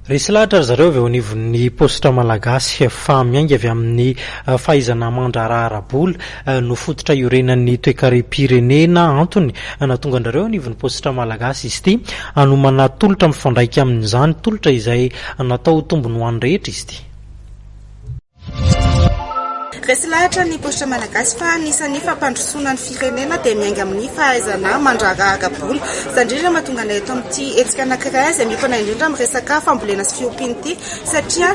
Resy lahatra zareo avy eo anivon'ny positra malagasy fa miainga avy amin'ny fahaizana mandraraha ara-bola no fototra iorenan'ny toe-karem-pirenena antony nahatonga andareo anivon'ny positra malagasy izy ity hanomana tolotra mifandraika amin'izany tolotra izay natao tombony ho an'ny rehetra izy ity. Resy lahatra ny positra malagasy fa anisan'ny fampandrosoana ny firenena dia miainga amin'ny fahaizana mandraraha ara-bola. Izany indrindra mahatonga anay eto amin'ity hetsika anankiray izay miopana indrindra amin'ny resaka fambolena sy fiompiana ity satria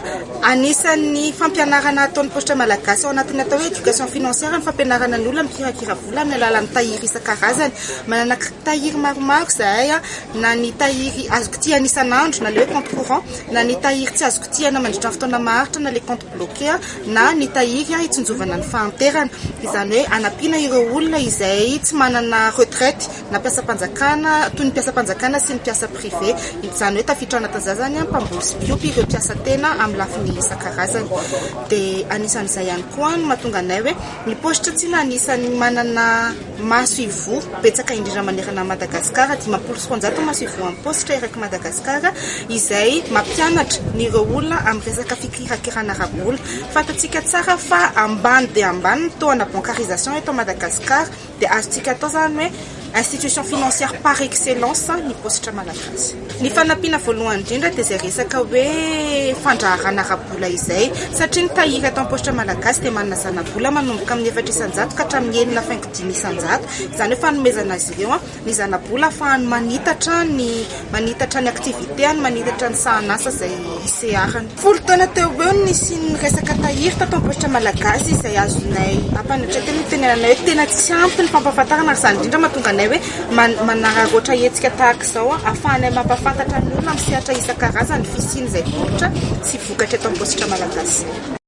anisan'ny fampianarana ataon'ny positra malagasy ao anatin'ny atao hoe éducation financière ny fampianarana ny olona mikirakira vola amin'ny alalan'ny tahiry isan-karazany. Manana tahiry maromaro zahay na ny tahiry azoko tia isan'andro na le hoe compte courant, na ny tahiry tsy azoko tia na mandritra ny fotoana maharitra na le compte bloqué, na ny tahiry tsonjovana ny fahanterana. Izany hoe anampiana ireo olona izay tsy manana retraite na mpiasa-panjakana toy ny mpiasa-panjakana sy ny mpiasa privé. Izany hoe tafiditra anatanjazany mpamboly sy mpiompy ireo mpiasa tena amin'ny lafiny isan-karazany. Dia anisan'izay ihany koa no mahatonga anay hoe ny positra tsy na anisan'ny manana maso ivoho betsaka indrindra manerana Madagasikara, 500 maso ivoho amin'ny positra eraky Madagasikara izay mampianatra ny ireo olona amin'ny resaka fikirakirana ara-bola. Fantatsika tsara fa ambany dia ambany ny toana bancarisation eto Madagasikara dia azontsika atao zany hoe institution financière par excellence ny positra malagasy. Ny fanampiana voalohany indrindra dia izay resaka hoe fandraharana ara-bola izay satria ny tahiry atao amin'ny positra malagasy dia manana zana-bola manomboka amin'ny 400 ka hatramin'ny 9.500. Izany hoe fanomezana azy ireo ny zana-bola ahafahany manitatra ny aktiviteany, manitatra ny sahan'asa izay iseharany. Folo taona teo eo nisy ny resaka tahiry tato amin'ny positra malagasy izay azonay ampanatretany tenenanay hoe tena tsy ampy ny fampahafantarana ary izany indrindra mahatonga anay hoe manararoatra hetsika tahaka izao ahafahanay mampafantatra ny olona amin'ny sehatra isan-karazany fisiany izay tolotra sy vokatra eto amin'ny positra malagasy.